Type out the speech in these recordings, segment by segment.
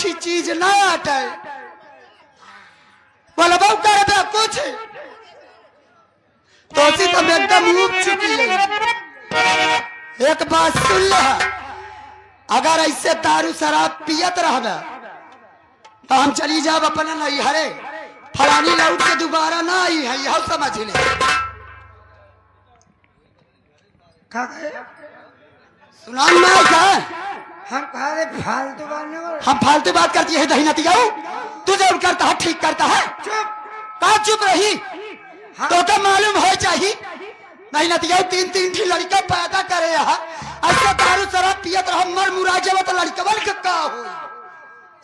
अच्छी चीज ना हटे बोला बहु कर दे कुछ तो उसी तो एकदम उब चुकी है। एक बात सुन ले, अगर ऐसे दारू शराब पियत रह तो हम चली जाब अपने नहीं हरे फलानी लौट के दोबारा ना आई है, यह समझ ले। सुना मैं क्या हम फालतू बात हम फालतू बात करती है दही नती जाऊ तू जरूर करता है ठीक करता है। चुप कहा चुप रही तो मालूम हो चाहिए नहीं नती जाऊ तीन तीन थी लड़का पैदा करे यहाँ ऐसा दारू शराब पियत रह मर मुरा जाव तो लड़का बन के का हो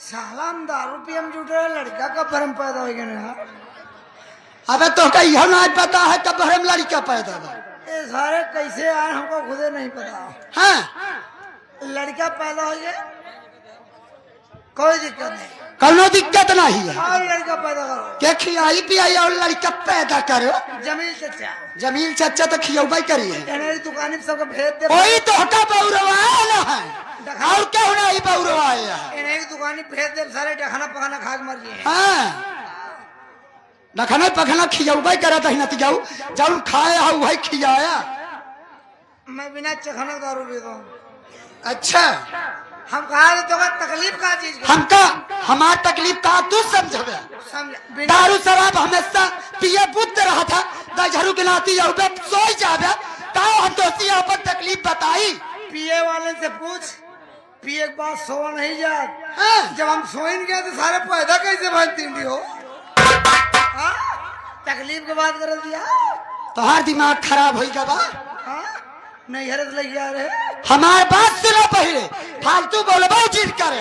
साला हम दारू पियम जुटे लड़का का भरम पैदा हो गया। अबे तो का यह ना पता है कब भरम लड़का पैदा हुआ ये सारे कैसे आए हमको खुदे नहीं पता। हाँ लड़का पैदा हो गया कोई दिक्कत नहीं, कौनो दिक्कत नहीं है। और लड़का पैदा करो क्या खियाई पियाई और लड़का पैदा करो। जमील चचा जमील चचा तो खियौबाई करी है मेरी दुकान सबको भेज दे वही तो हटा बउरवाया ना है और क्या होना ही बउरवाया है। मेरी दुकान भेज दे सारे डखाना पखाना खा के मर गए। हाँ नखना पखना खियौबाई करा था न जाऊ जाऊ खाया है वही खियाया। मैं बिना चखना दारू पीता हूँ। अच्छा हम कहा तो तकलीफ का चीज हमका हमार तकलीफ का तू समझबे समझ दारू शराब हमेशा पिए बुद्ध रहा था दजहरू गिनाती जाऊबे सोई जाबे ताओ हम दोस्ती अपन तकलीफ बताई। पिए वाले से पूछ पिए के बाद सो नहीं जात। हाँ? जब हम सोइन गए तो सारे पैदा कैसे बनती हो। हाँ? तकलीफ के बात कर दिया तो हर दिमाग खराब हो गया। हाँ? नहीं हरत लग जा रहे हमार बात सुनो पहले फालतू बोलबो चीज करे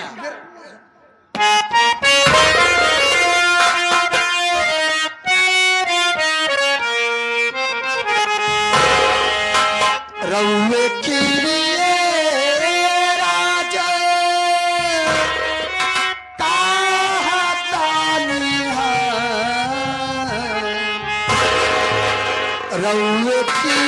रउए की राजा ताहतानी रउए की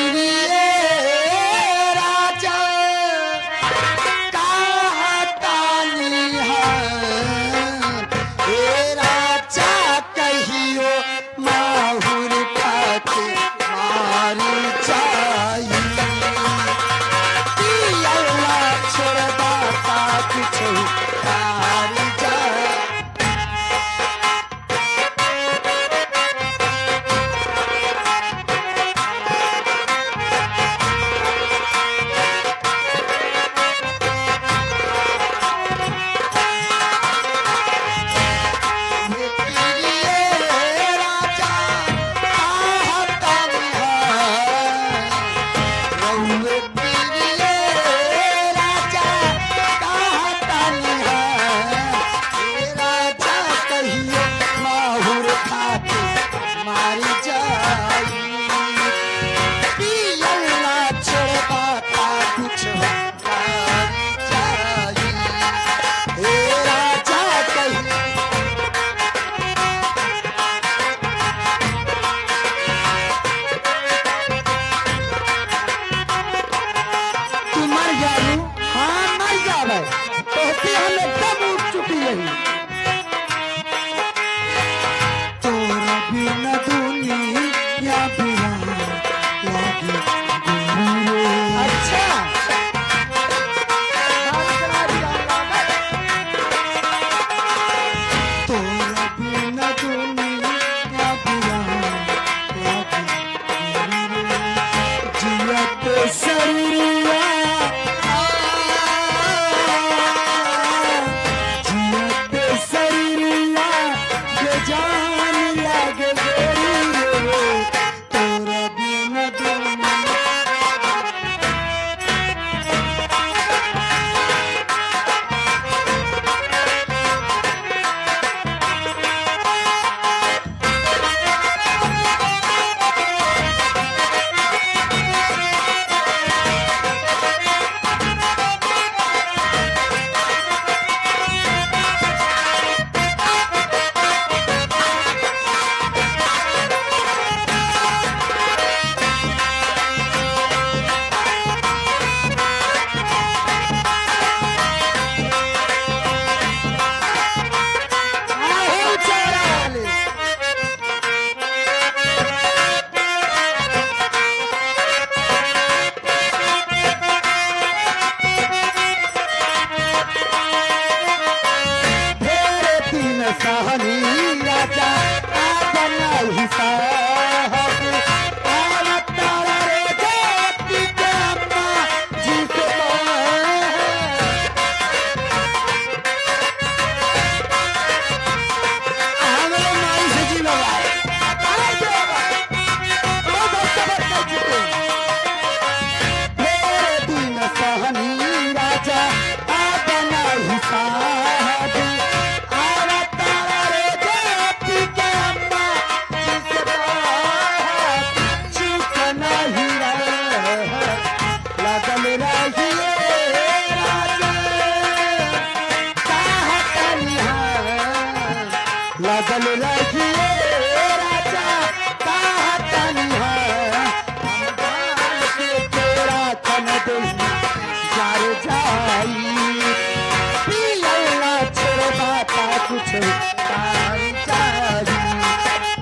तारी जारी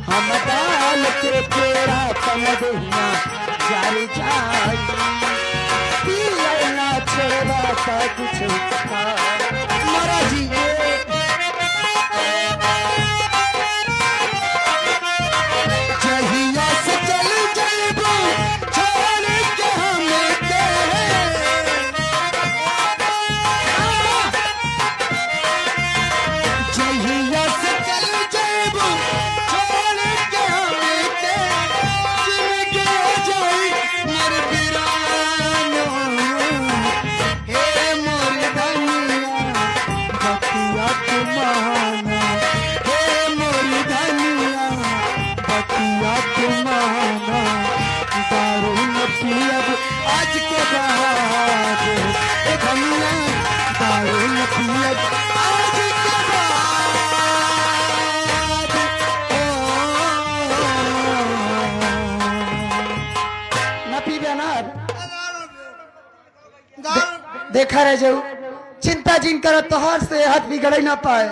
हम डाल के तेरा तन दहिया जारी जारी पिया ना छोड़ा ता कुछ मरा जी जहिया से चल जाइबो छोड़ के हमें जहिया से चल जाइबो छोड़ के हमें जिंदगी हो जाई मोर वीरानो हे मोर धनिया बतिया तुम्हारा हे मोर धनिया बतिया तुम्हारा दारू न पियब आज के बाद ए धनिया दारू न पियब आज के बाद न पीबे ना देखा रह जाऊ चिंता जिन कर तोहर से हाथ बिगड़ ना पाए